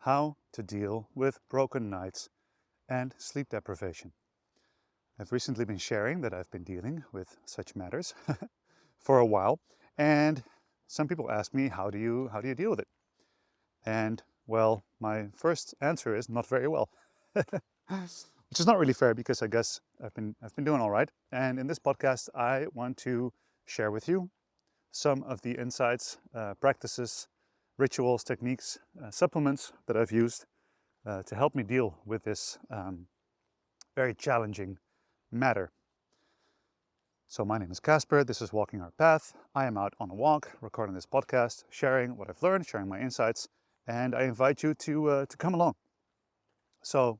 how to deal with broken nights and sleep deprivation. I've recently been sharing that I've been dealing with such matters for a while, and some people ask me, how do you deal with it? And well, my first answer is not very well. Which is not really fair because I guess I've been doing all right. And in this podcast, I want to share with you some of the insights, practices, rituals, techniques, supplements that I've used to help me deal with this very challenging matter. So my name is Casper, this is Walking Our Path. I am out on a walk, recording this podcast, sharing what I've learned, sharing my insights, and I invite you to come along. So,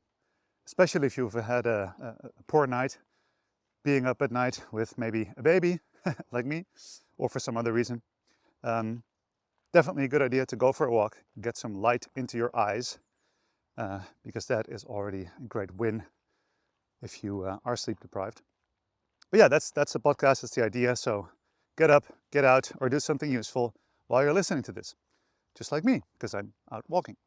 especially if you've had a poor night, being up at night with maybe a baby, like me, or for some other reason, definitely a good idea to go for a walk, get some light into your eyes, because that is already a great win if you are sleep deprived. But yeah, that's the podcast, that's the idea. So get up, get out, or do something useful while you're listening to this, just like me, because I'm out walking.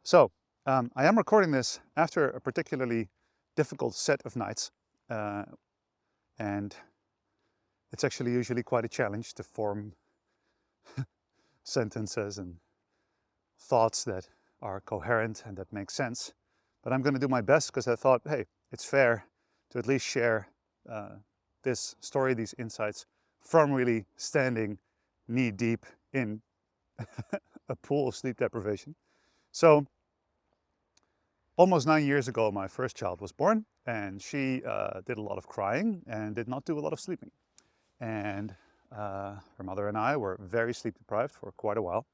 So I am recording this after a particularly difficult set of nights, and it's actually usually quite a challenge to form sentences and thoughts that are coherent and that make sense. But I'm going to do my best because I thought, hey, it's fair to at least share this story, these insights, from really standing knee deep in a pool of sleep deprivation. So almost 9 years ago, my first child was born, and she did a lot of crying and did not do a lot of sleeping. And her mother and I were very sleep deprived for quite a while,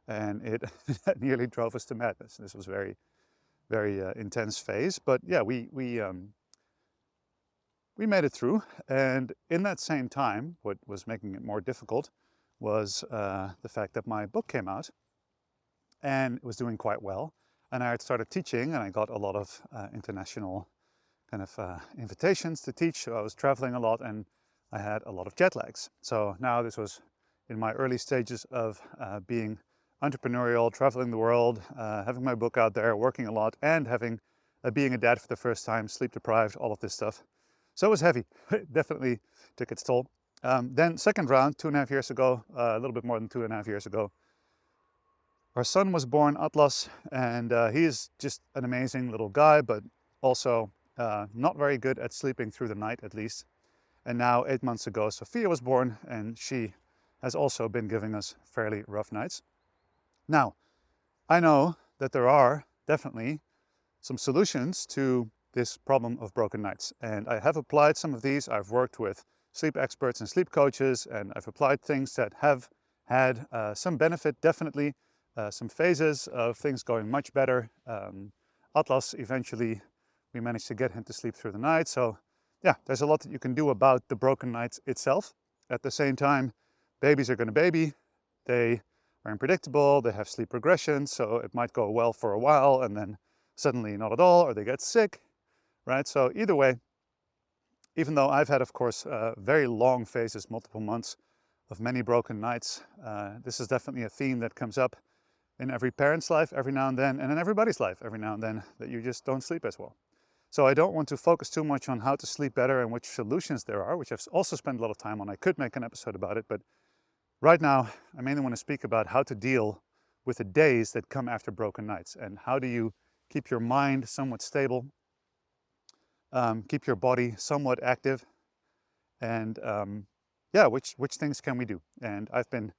and it nearly drove us to madness. This was very, very intense phase, but yeah, we made it through. And in that same time, what was making it more difficult was the fact that my book came out and it was doing quite well. And I had started teaching, and I got a lot of international kind of invitations to teach. So I was traveling a lot, and I had a lot of jet lags. So now this was in my early stages of being entrepreneurial, traveling the world, having my book out there, working a lot, and having being a dad for the first time, sleep deprived, all of this stuff. So it was heavy. It definitely took its toll. Then second round, 2.5 years ago, a little bit more than 2.5 years ago, our son was born, Atlas, and he's just an amazing little guy, but also not very good at sleeping through the night, at least. And now 8 months ago, Sophia was born, and she has also been giving us fairly rough nights. Now, I know that there are definitely some solutions to this problem of broken nights, and I have applied some of these. I've worked with sleep experts and sleep coaches, and I've applied things that have had some benefit, definitely. Some phases of things going much better. Atlas, eventually, we managed to get him to sleep through the night. So yeah, there's a lot that you can do about the broken nights itself. At the same time, babies are going to baby. They are unpredictable. They have sleep regression. So it might go well for a while and then suddenly not at all, or they get sick, right? So either way, even though I've had, of course, very long phases, multiple months of many broken nights, this is definitely a theme that comes up in every parent's life every now and then, and in everybody's life every now and then, that you just don't sleep as well. So I don't want to focus too much on how to sleep better and which solutions there are, which I've also spent a lot of time on. I could make an episode about it, but right now I mainly want to speak about how to deal with the days that come after broken nights, and how do you keep your mind somewhat stable, keep your body somewhat active, and yeah, which things can we do? And I've been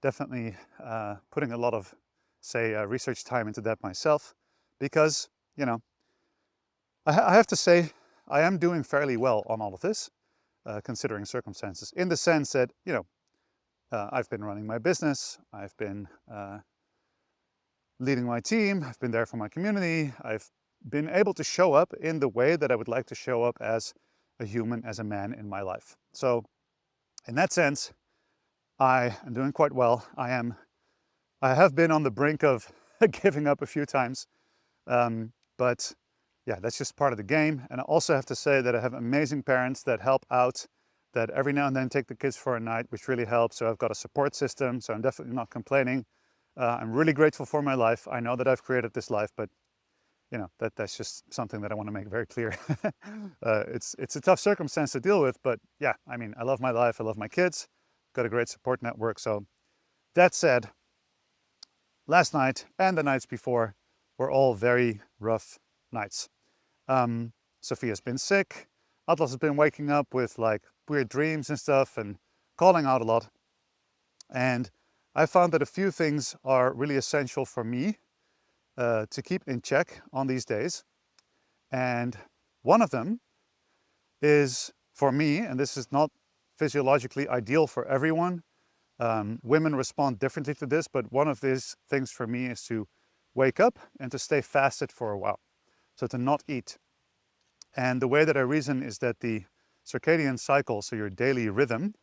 definitely putting a lot of research time into that myself, because, you know, I have to say I am doing fairly well on all of this, considering circumstances, in the sense that, you know, I've been running my business, I've been leading my team, I've been there for my community, I've been able to show up in the way that I would like to show up as a human, as a man in my life. So in that sense, I am doing quite well. I have been on the brink of giving up a few times, but yeah, that's just part of the game. And I also have to say that I have amazing parents that help out, that every now and then take the kids for a night, which really helps. So I've got a support system, so I'm definitely not complaining. I'm really grateful for my life. I know that I've created this life, but you know, that's just something that I want to make very clear. It's a tough circumstance to deal with, but yeah, I mean, I love my life. I love my kids. Got a great support network. So that said, last night and the nights before were all very rough nights. Sophia's been sick. Atlas has been waking up with like weird dreams and stuff and calling out a lot. And I found that a few things are really essential for me to keep in check on these days. And one of them is for me, and this is not physiologically ideal for everyone. Women respond differently to this, but one of these things for me is to wake up and to stay fasted for a while. So to not eat. And the way that I reason is that the circadian cycle, so your daily rhythm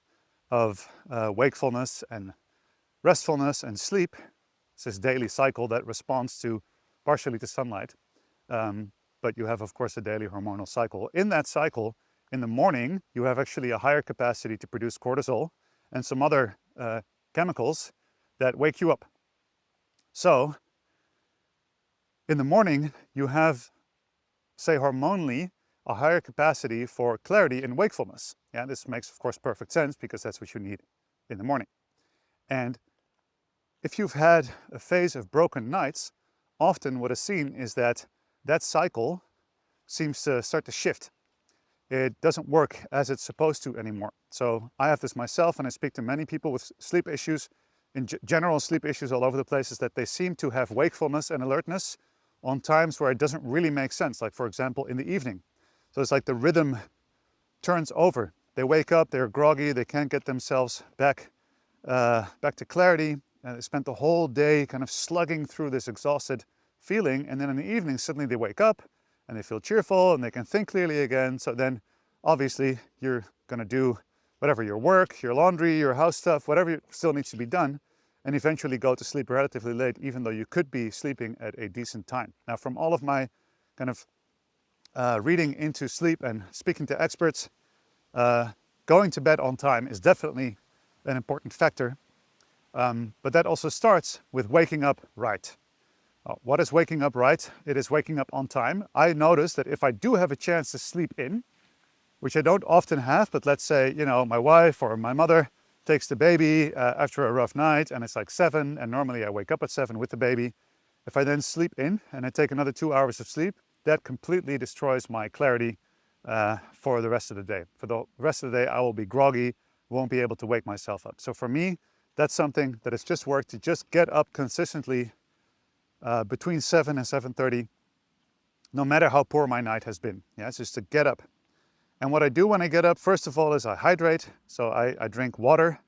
of wakefulness and restfulness and sleep, it's this daily cycle that responds to partially to sunlight. But you have, of course, a daily hormonal cycle. In that cycle, in the morning, you have actually a higher capacity to produce cortisol and some other chemicals that wake you up. So in the morning, you have, say, hormonally, a higher capacity for clarity and wakefulness. Yeah, this makes, of course, perfect sense because that's what you need in the morning. And if you've had a phase of broken nights, often what is seen is that that cycle seems to start to shift. It doesn't work as it's supposed to anymore. So I have this myself, and I speak to many people with sleep issues, in general sleep issues all over the place, is that they seem to have wakefulness and alertness on times where it doesn't really make sense. Like, for example, in the evening. So it's like the rhythm turns over. They wake up, they're groggy, they can't get themselves back to clarity. And they spent the whole day kind of slugging through this exhausted feeling. And then in the evening, suddenly they wake up and they feel cheerful and they can think clearly again. So then obviously you're going to do whatever, your work, your laundry, your house stuff, whatever still needs to be done, and eventually go to sleep relatively late, even though you could be sleeping at a decent time. Now, from all of my kind of reading into sleep and speaking to experts, going to bed on time is definitely an important factor. But that also starts with waking up right. What is waking up right? It is waking up on time. I notice that if I do have a chance to sleep in, which I don't often have, but let's say, you know, my wife or my mother takes the baby after a rough night and it's like 7, and normally I wake up at 7 with the baby. If I then sleep in and I take another 2 hours of sleep, that completely destroys my clarity for the rest of the day. For the rest of the day, I will be groggy, won't be able to wake myself up. So for me, that's something that has just worked, to just get up consistently between 7 and 7:30, no matter how poor my night has been. Yeah, it's just to get up. And what I do when I get up, first of all, is I hydrate. So I drink water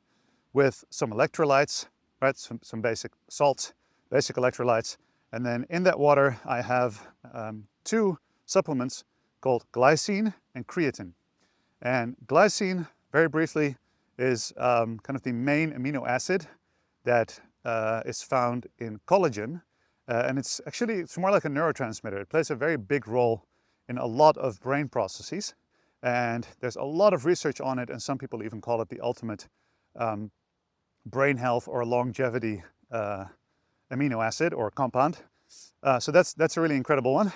with some electrolytes, right? Some basic salts, basic electrolytes. And then in that water, I have 2 supplements called glycine and creatine. And glycine, very briefly, is kind of the main amino acid that is found in collagen. And it's more like a neurotransmitter. It plays a very big role in a lot of brain processes. And there's a lot of research on it, and some people even call it the ultimate brain health or longevity amino acid or compound. So that's a really incredible one.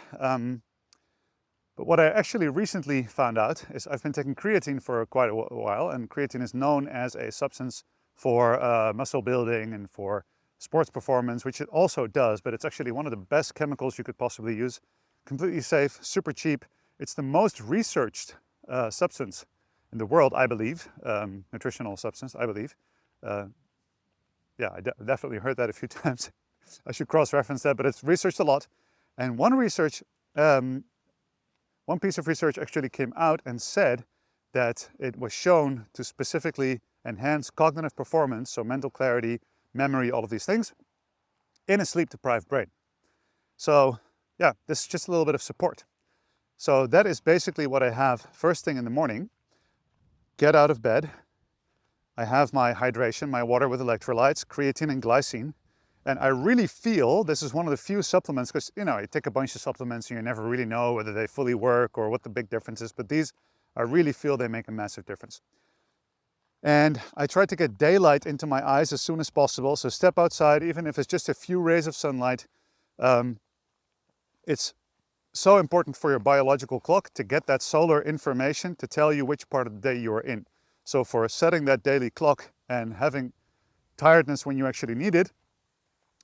But what I actually recently found out is I've been taking creatine for quite a while, and creatine is known as a substance for muscle building and for sports performance, which it also does, but it's actually one of the best chemicals you could possibly use. Completely safe, super cheap. It's the most researched substance in the world, I believe, nutritional substance, I believe. Yeah, I definitely heard that a few times. I should cross-reference that, but it's researched a lot. And one piece of research actually came out and said that it was shown to specifically enhance cognitive performance, so mental clarity, memory, all of these things, in a sleep-deprived brain. So yeah, this is just a little bit of support. So that is basically what I have first thing in the morning. Get out of bed. I have my hydration, my water with electrolytes, creatine and glycine. And I really feel this is one of the few supplements, because, you know, you take a bunch of supplements and you never really know whether they fully work or what the big difference is. But these, I really feel they make a massive difference. And I try to get daylight into my eyes as soon as possible. So step outside, even if it's just a few rays of sunlight. It's so important for your biological clock to get that solar information to tell you which part of the day you are in. So for setting that daily clock and having tiredness when you actually need it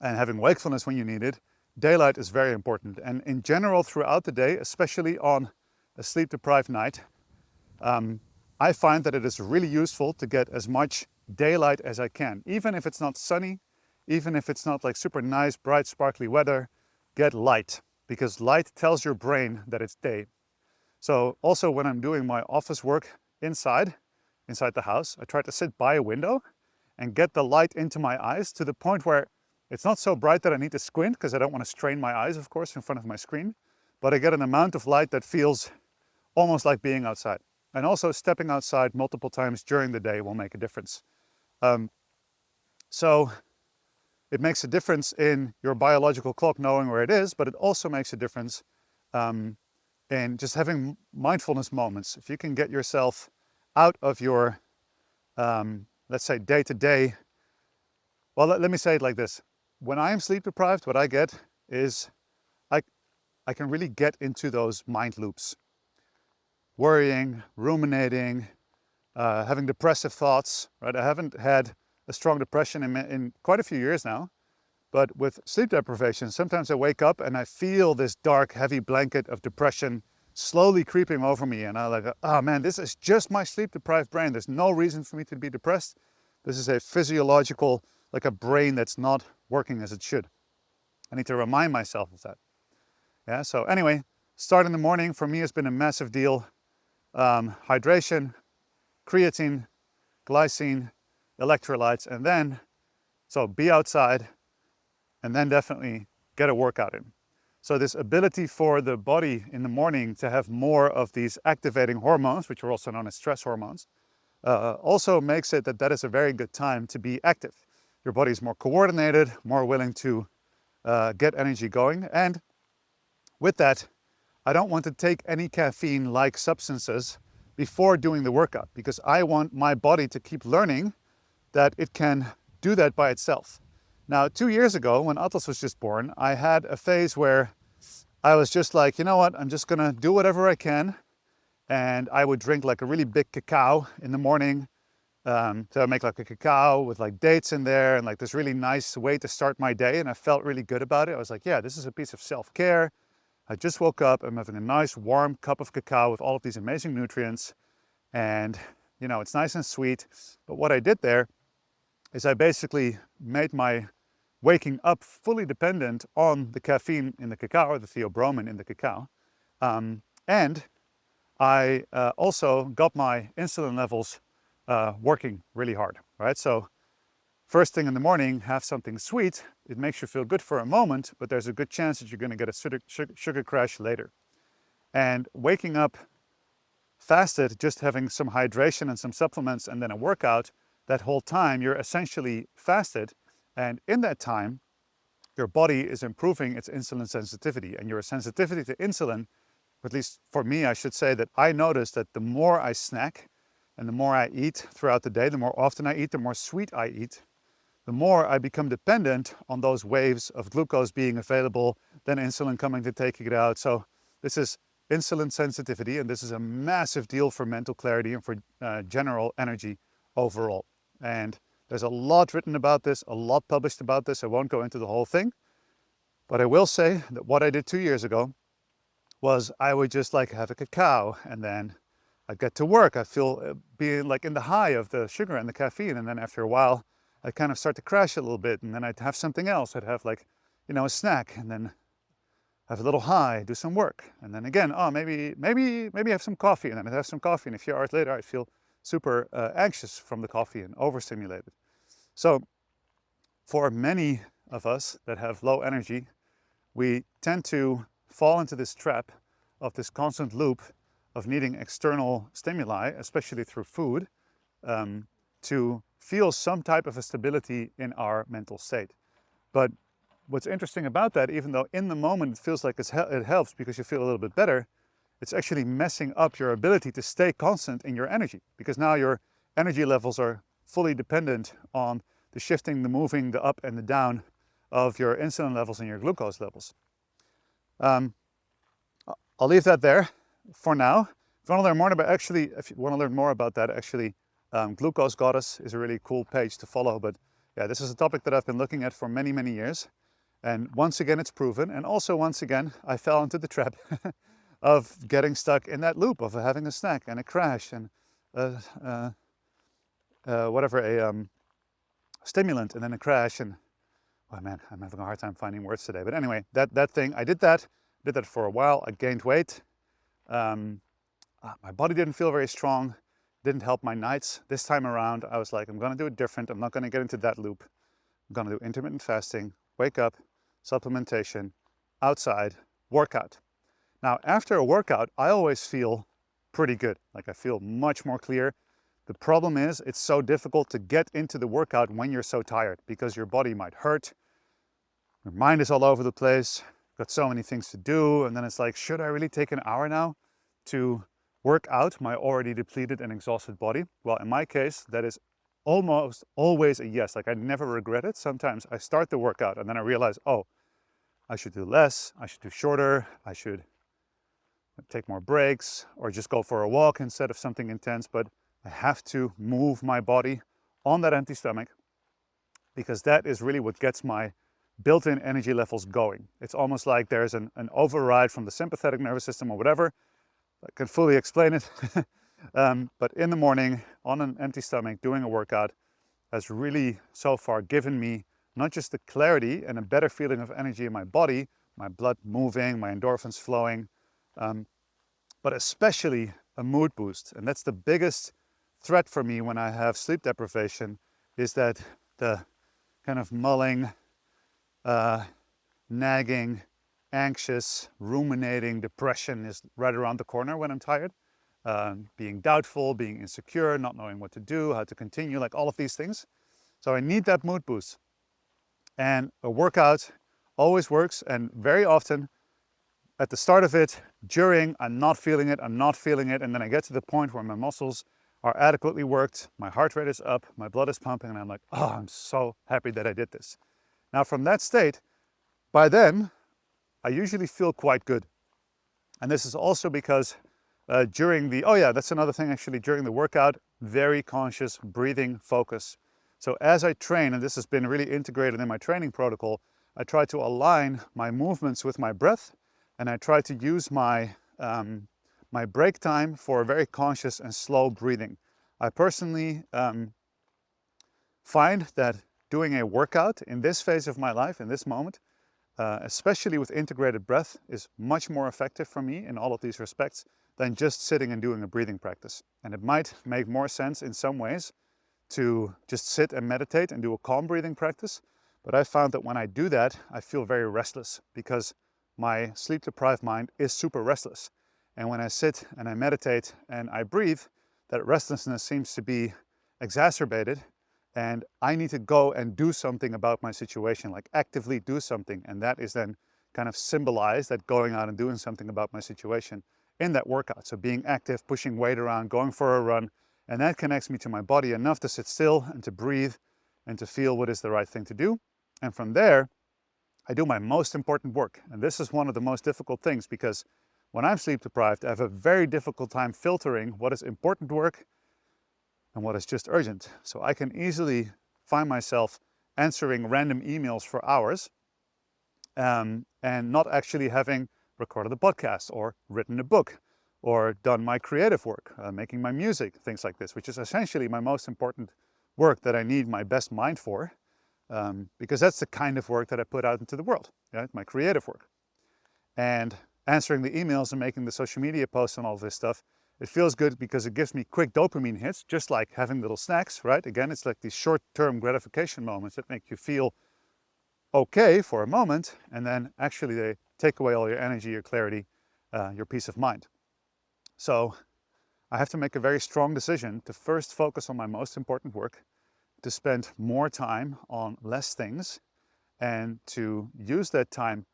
and having wakefulness when you need it, daylight is very important. And in general, throughout the day, especially on a sleep-deprived night, I find that it is really useful to get as much daylight as I can. Even if it's not sunny, even if it's not like super nice, bright, sparkly weather, get light, because light tells your brain that it's day. So also when I'm doing my office work inside the house, I try to sit by a window and get the light into my eyes to the point where it's not so bright that I need to squint, because I don't want to strain my eyes, of course, in front of my screen, but I get an amount of light that feels almost like being outside. And also stepping outside multiple times during the day will make a difference. So it makes a difference in your biological clock knowing where it is, but it also makes a difference in just having mindfulness moments. If you can get yourself out of your, let's say, day-to-day, well, let me say it like this. When I am sleep deprived, what I get is I can really get into those mind loops. Worrying, ruminating, having depressive thoughts, right? I haven't had a strong depression in quite a few years now, but with sleep deprivation, sometimes I wake up and I feel this dark, heavy blanket of depression slowly creeping over me. And I'm like, oh man, this is just my sleep deprived brain. There's no reason for me to be depressed. This is a physiological, like a brain that's not working as it should. I need to remind myself of that. Yeah, so anyway, start in the morning for me has been a massive deal. Hydration, creatine, glycine, electrolytes, and then, so be outside, and then definitely get a workout in. So this ability for the body in the morning to have more of these activating hormones, which are also known as stress hormones, also makes it that is a very good time to be active. Your body is more coordinated, more willing to get energy going, and with that, I don't want to take any caffeine-like substances before doing the workout, because I want my body to keep learning that it can do that by itself. Now, 2 years ago, when Atlas was just born, I had a phase where I was just like, you know what, I'm just gonna do whatever I can. And I would drink like a really big cacao in the morning. So I make like a cacao with like dates in there and like this really nice way to start my day. And I felt really good about it. I was like, yeah, this is a piece of self-care. I just woke up, I'm having a nice warm cup of cacao with all of these amazing nutrients. And, you know, it's nice and sweet. But what I did there is I basically made my waking up fully dependent on the caffeine in the cacao, or the theobromine in the cacao. And I also got my insulin levels working really hard, right? So first thing in the morning, have something sweet. It makes you feel good for a moment, but there's a good chance that you're going to get a sugar crash later. And waking up fasted, just having some hydration and some supplements and then a workout, that whole time you're essentially fasted. And in that time, your body is improving its insulin sensitivity, and your sensitivity to insulin, at least for me, I should say that I notice that the more I snack and the more I eat throughout the day, the more often I eat, the more sweet I eat, the more I become dependent on those waves of glucose being available, then insulin coming to take it out. So this is insulin sensitivity, and this is a massive deal for mental clarity and for general energy overall. And there's a lot written about this, a lot published about this. I won't go into the whole thing, but I will say that what I did 2 years ago was I would just like have a cacao, and then I'd get to work. I'd feel being like in the high of the sugar and the caffeine. And then after a while, I'd kind of start to crash a little bit, and then I'd have something else. I'd have like, you know, a snack, and then have a little high, do some work. And then again, oh, maybe have some coffee, and then I'd have some coffee. And a few hours later, I'd feel super anxious from the coffee and overstimulated. So for many of us that have low energy, we tend to fall into this trap of this constant loop of needing external stimuli, especially through food, to feel some type of a stability in our mental state. But what's interesting about that, even though in the moment it feels like it helps because you feel a little bit better, it's actually messing up your ability to stay constant in your energy, because now your energy levels are fully dependent on the shifting, the moving, the up and the down of your insulin levels and your glucose levels. I'll leave that there for now. If you want to learn more about that, Glucose Goddess is a really cool page to follow. But yeah, this is a topic that I've been looking at for many, many years. And once again, it's proven. And also, once again, I fell into the trap of getting stuck in that loop of having a snack and a crash and a stimulant and then a crash. And oh man, I'm having a hard time finding words today. But anyway, that thing, I did that for a while. I gained weight. My body didn't feel very strong. Didn't help my nights. This time around, I was like, I'm going to do it different. I'm not going to get into that loop. I'm going to do intermittent fasting, wake up, supplementation, outside, workout. Now, after a workout, I always feel pretty good. Like I feel much more clear. The problem is it's so difficult to get into the workout when you're so tired because your body might hurt. Your mind is all over the place. Got so many things to do. And then it's like, should I really take an hour now to work out my already depleted and exhausted body? Well, in my case, that is almost always a yes. Like I never regret it. Sometimes I start the workout and then I realize, oh, I should do less, I should do shorter, I should take more breaks or just go for a walk instead of something intense. But I have to move my body on that empty stomach because that is really what gets my built-in energy levels going. It's almost like there's an override from the sympathetic nervous system or whatever. I can fully explain it. But in the morning, on an empty stomach, doing a workout has really so far given me not just the clarity and a better feeling of energy in my body, my blood moving, my endorphins flowing, but especially a mood boost. And that's the biggest threat for me when I have sleep deprivation, is that the kind of mulling, nagging, anxious, ruminating depression is right around the corner when I'm tired. Being doubtful, being insecure, not knowing what to do, how to continue, like all of these things. So I need that mood boost. And a workout always works, and very often at the start of it, during, I'm not feeling it, and then I get to the point where my muscles are adequately worked, my heart rate is up, my blood is pumping, and I'm like, oh, I'm so happy that I did this. Now from that state, by then, I usually feel quite good. And this is also because during that's another thing actually, during the workout, very conscious breathing focus. So as I train, and this has been really integrated in my training protocol, I try to align my movements with my breath, and I try to use my break time for very conscious and slow breathing. I personally find that doing a workout in this phase of my life, in this moment, especially with integrated breath, is much more effective for me in all of these respects than just sitting and doing a breathing practice. And it might make more sense in some ways to just sit and meditate and do a calm breathing practice. But I found that when I do that, I feel very restless because my sleep deprived mind is super restless. And when I sit and I meditate and I breathe, that restlessness seems to be exacerbated. And I need to go and do something about my situation, like actively do something. And that is then kind of symbolized, that going out and doing something about my situation in that workout. So being active, pushing weight around, going for a run, and that connects me to my body enough to sit still and to breathe and to feel what is the right thing to do. And from there, I do my most important work. And this is one of the most difficult things, because when I'm sleep deprived, I have a very difficult time filtering what is important work and what is just urgent. So I can easily find myself answering random emails for hours and not actually having recorded a podcast or written a book or done my creative work, making my music, things like this, which is essentially my most important work that I need my best mind for, because that's the kind of work that I put out into the world, right? My creative work. And answering the emails and making the social media posts and all this stuff, it feels good because it gives me quick dopamine hits, just like having little snacks, right? Again, it's like these short-term gratification moments that make you feel okay for a moment, and then actually they take away all your energy, your clarity, your peace of mind. So I have to make a very strong decision to first focus on my most important work, to spend more time on less things, and to use that time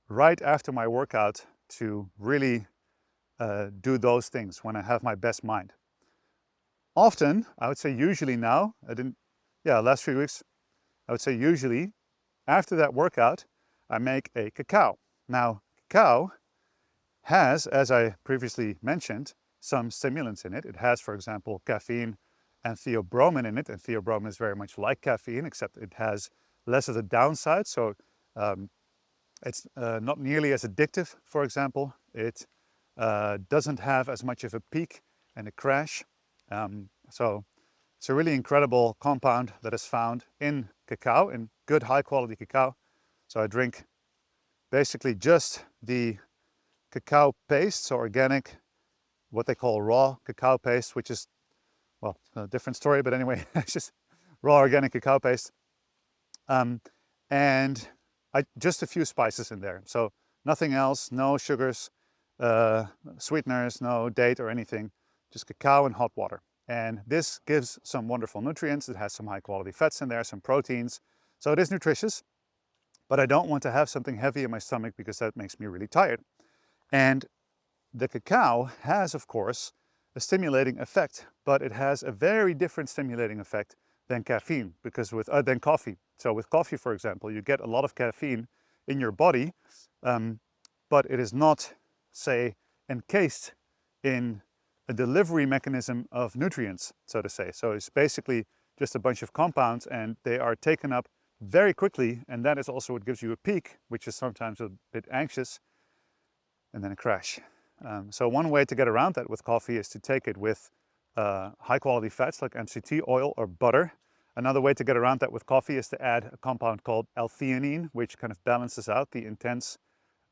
right after my workout to really do those things when I have my best mind. Often, I would say usually now, last few weeks, I would say usually after that workout, I make a cacao. Now, cacao has, as I previously mentioned, some stimulants in it. It has, for example, caffeine and theobromine in it, and theobromine is very much like caffeine, except it has less of the downside. So it's not nearly as addictive, for example. It doesn't have as much of a peak and a crash. So it's a really incredible compound that is found in cacao, in good high quality cacao. So I drink basically just the cacao paste, so organic, what they call raw cacao paste, which is, well, a different story, but anyway, it's just raw organic cacao paste. And just a few spices in there. So nothing else, no sugars, sweeteners, no date or anything, just cacao and hot water. And this gives some wonderful nutrients. It has some high quality fats in there, some proteins. So it is nutritious, but I don't want to have something heavy in my stomach because that makes me really tired. And the cacao has, of course, a stimulating effect, but it has a very different stimulating effect than caffeine, because than coffee. So with coffee, for example, you get a lot of caffeine in your body, but it is not, say, encased in a delivery mechanism of nutrients, so to say. So it's basically just a bunch of compounds, and they are taken up very quickly, and that is also what gives you a peak, which is sometimes a bit anxious, and then a crash. So one way to get around that with coffee is to take it with high quality fats like MCT oil or butter. Another way to get around that with coffee is to add a compound called L-theanine, which kind of balances out the intense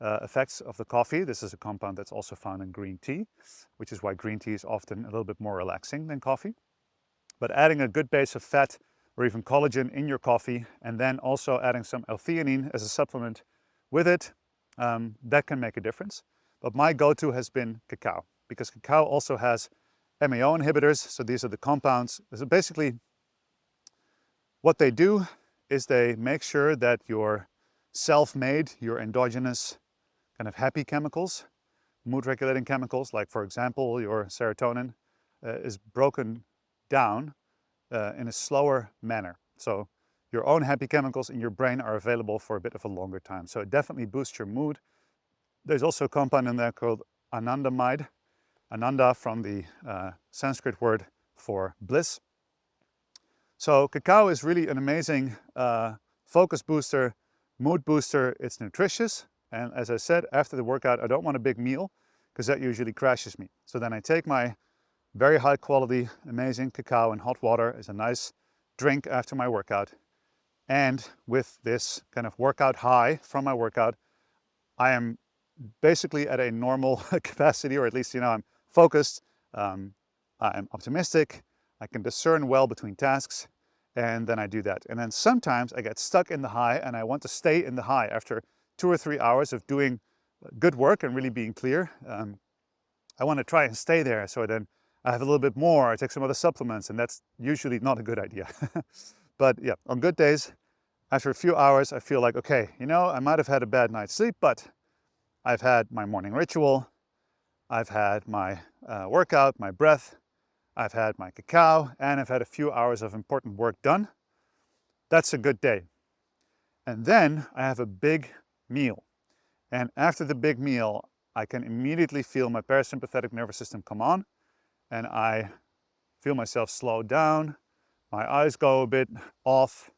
effects of the coffee. This is a compound that's also found in green tea, which is why green tea is often a little bit more relaxing than coffee. But adding a good base of fat or even collagen in your coffee, and then also adding some L-theanine as a supplement with it, that can make a difference. But my go-to has been cacao, because cacao also has MAO inhibitors. So these are the compounds. So basically, what they do is they make sure that your self-made, your endogenous kind of happy chemicals, mood regulating chemicals, like for example, your serotonin, is broken down in a slower manner. So your own happy chemicals in your brain are available for a bit of a longer time. So it definitely boosts your mood. There's also a compound in there called anandamide, ananda from the Sanskrit word for bliss. So cacao is really an amazing focus booster, mood booster. It's nutritious. And as I said, after the workout, I don't want a big meal because that usually crashes me. So then I take my very high quality, amazing cacao and hot water as a nice drink after my workout. And with this kind of workout high from my workout, I am basically at a normal capacity, or at least, I'm focused, I'm optimistic, I can discern well between tasks, and then I do that. And then sometimes I get stuck in the high and I want to stay in the high after 2 or 3 hours of doing good work and really being clear. I want to try and stay there, so then I have a little bit more, I take some other supplements, and that's usually not a good idea. But yeah, on good days, after a few hours, I feel like, okay, I might have had a bad night's sleep, but I've had my morning ritual, I've had my workout, my breath, I've had my cacao, and I've had a few hours of important work done. That's a good day. And then I have a big meal. And after the big meal, I can immediately feel my parasympathetic nervous system come on, and I feel myself slow down, my eyes go a bit off,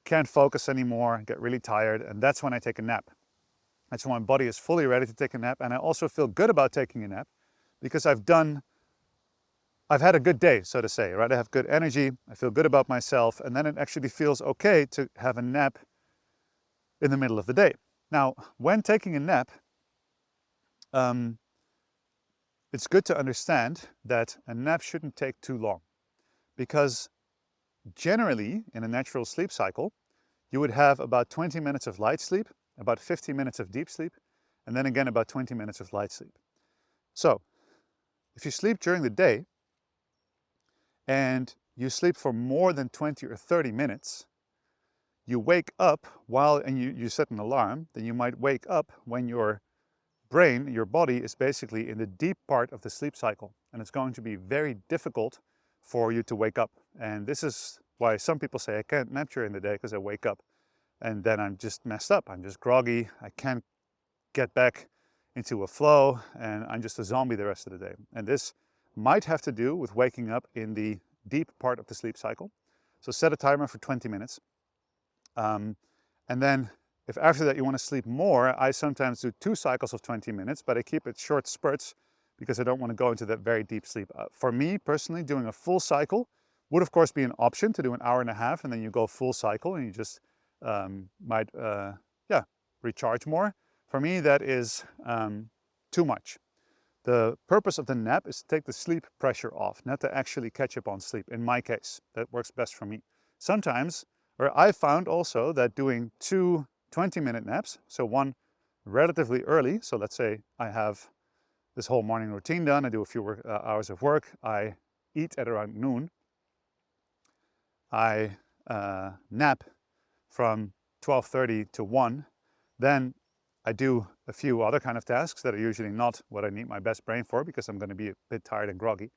can't focus anymore, get really tired, and that's when I take a nap. That's when my body is fully ready to take a nap, and I also feel good about taking a nap because I've had a good day, so to say, right? I have good energy, I feel good about myself, and then it actually feels okay to have a nap in the middle of the day. Now, when taking a nap, it's good to understand that a nap shouldn't take too long, because generally in a natural sleep cycle, you would have about 20 minutes of light sleep, about 50 minutes of deep sleep, and then again about 20 minutes of light sleep. So if you sleep during the day and you sleep for more than 20 or 30 minutes, you wake up and you set an alarm, then you might wake up when your brain, your body is basically in the deep part of the sleep cycle. And it's going to be very difficult for you to wake up. And this is why some people say I can't nap during the day, because I wake up and then I'm just messed up. I'm just groggy. I can't get back into a flow and I'm just a zombie the rest of the day. And this might have to do with waking up in the deep part of the sleep cycle. So set a timer for 20 minutes. And then if after that you want to sleep more, I sometimes do 2 cycles of 20 minutes, but I keep it short spurts because I don't want to go into that very deep sleep. For me personally, doing a full cycle would of course be an option, to do an hour and a half and then you go full cycle and you just might recharge more. For me, that is too much. The purpose of the nap is to take the sleep pressure off, not to actually catch up on sleep. In my case, that works best for me. Sometimes, or I found also that doing 2 20-minute naps, so one relatively early, so let's say I have this whole morning routine done, I do a few hours of work, I eat at around noon, I nap from 12:30 to 1, then I do a few other kind of tasks that are usually not what I need my best brain for, because I'm going to be a bit tired and groggy,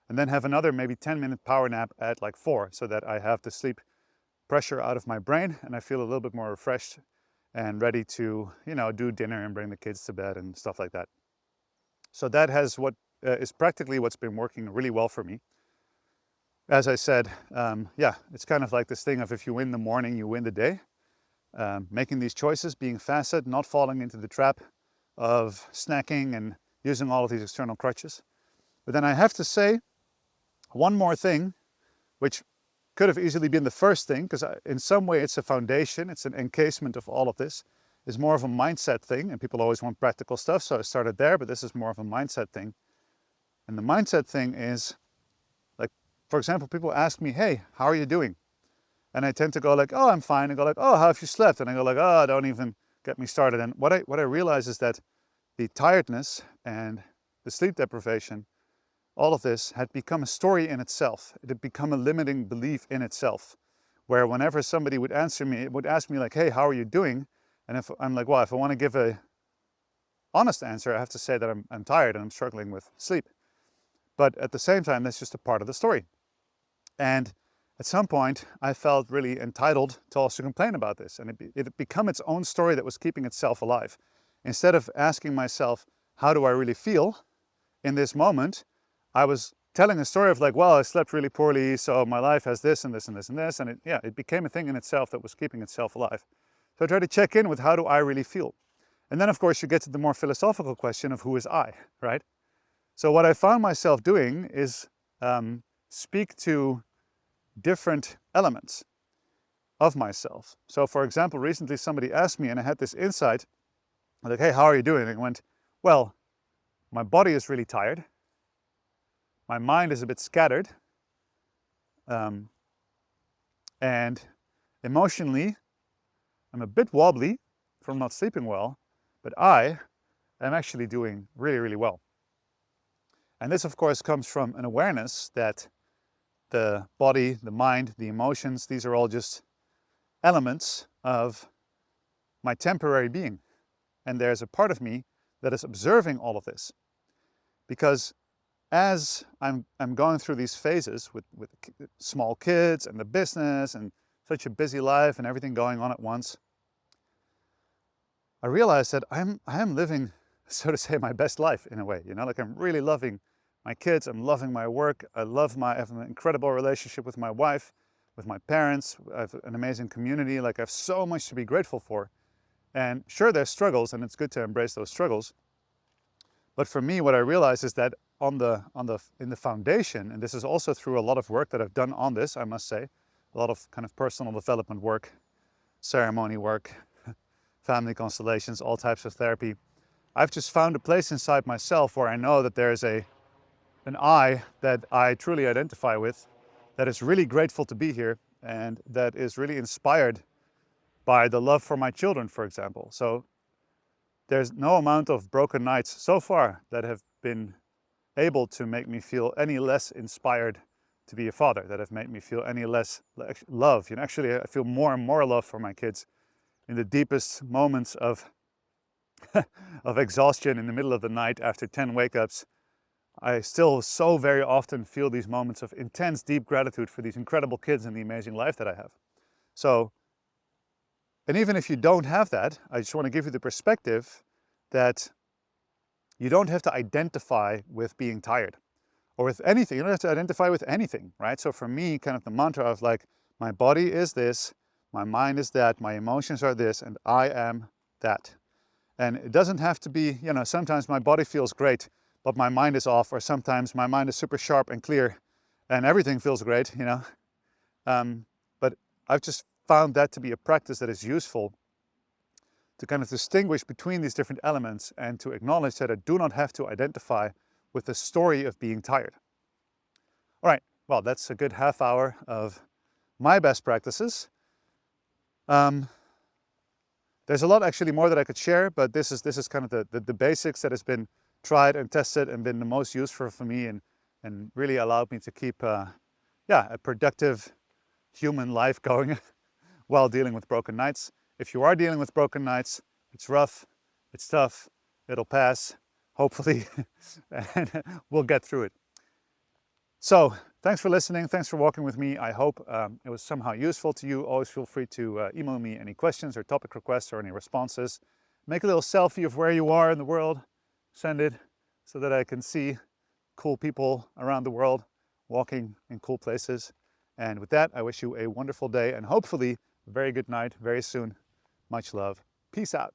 and then have another maybe 10-minute power nap at like 4, so that I have the sleep pressure out of my brain and I feel a little bit more refreshed and ready to, you know, do dinner and bring the kids to bed and stuff like that. So that has what is practically what's been working really well for me. As I said, it's kind of like this thing of if you win the morning, you win the day. Making these choices, being facet, not falling into the trap of snacking and using all of these external crutches. But then I have to say one more thing, which could have easily been the first thing, because in some way it's a foundation, it's an encasement of all of this. It's more of a mindset thing, and people always want practical stuff, so I started there, but this is more of a mindset thing. And the mindset thing is, like, for example, people ask me, hey, how are you doing? And I tend to go like, oh, I'm fine. And go like, oh, how have you slept? And I go like, oh, don't even get me started. And what I realize is that the tiredness and the sleep deprivation, all of this had become a story in itself. It had become a limiting belief in itself, where whenever somebody would answer me, it would ask me like, hey, how are you doing? And if I'm like, well, if I want to give a honest answer, I have to say that I'm tired and I'm struggling with sleep. But at the same time, that's just a part of the story. And at some point, I felt really entitled to also complain about this. And it had become its own story that was keeping itself alive. Instead of asking myself, how do I really feel in this moment? I was telling a story of like, well, I slept really poorly, so my life has this and this and this and this. And it became a thing in itself that was keeping itself alive. So I tried to check in with how do I really feel? And then, of course, you get to the more philosophical question of who is I, right? So what I found myself doing is speak to different elements of myself. So for example, recently somebody asked me and I had this insight, like, hey, how are you doing? And I went, well, my body is really tired. My mind is a bit scattered. And emotionally, I'm a bit wobbly from not sleeping well, but I am actually doing really, really well. And this, of course, comes from an awareness that the body, the mind, the emotions, these are all just elements of my temporary being. And there's a part of me that is observing all of this. Because as I'm going through these phases with small kids and the business and such a busy life and everything going on at once, I realized that I am living, so to say, my best life in a way, you know, like I'm really loving my kids, I'm loving my work, I have an incredible relationship with my wife, with my parents, I have an amazing community, like I have so much to be grateful for. And sure, there's struggles and it's good to embrace those struggles. But for me, what I realized is that in the foundation, and this is also through a lot of work that I've done on this, I must say, a lot of kind of personal development work, ceremony work, family constellations, all types of therapy. I've just found a place inside myself where I know that there's an I that I truly identify with, that is really grateful to be here, and that is really inspired by the love for my children, for example. So there's no amount of broken nights so far that have been able to make me feel any less inspired to be a father, that have made me feel any less love. You know, actually, I feel more and more love for my kids in the deepest moments of of exhaustion in the middle of the night after 10 wake-ups. I still so very often feel these moments of intense, deep gratitude for these incredible kids and the amazing life that I have. So, and even if you don't have that, I just want to give you the perspective that you don't have to identify with being tired or with anything. You don't have to identify with anything, right? So for me, kind of the mantra of like, my body is this, my mind is that, my emotions are this, and I am that. And it doesn't have to be, you know, sometimes my body feels great, but my mind is off, or sometimes my mind is super sharp and clear and everything feels great, you know. But I've just found that to be a practice that is useful to kind of distinguish between these different elements and to acknowledge that I do not have to identify with the story of being tired. All right, well, that's a good half hour of my best practices. There's a lot actually more that I could share, but this is kind of the basics that has been tried and tested and been the most useful for me and really allowed me to keep a productive human life going while dealing with broken nights. If you are dealing with broken nights, it's rough, it's tough, it'll pass, hopefully, and we'll get through it. So thanks for listening. Thanks for walking with me. I hope it was somehow useful to you. Always feel free to email me any questions or topic requests or any responses. Make a little selfie of where you are in the world. Send it so that I can see cool people around the world walking in cool places. And with that, I wish you a wonderful day and hopefully a very good night very soon. Much love. Peace out.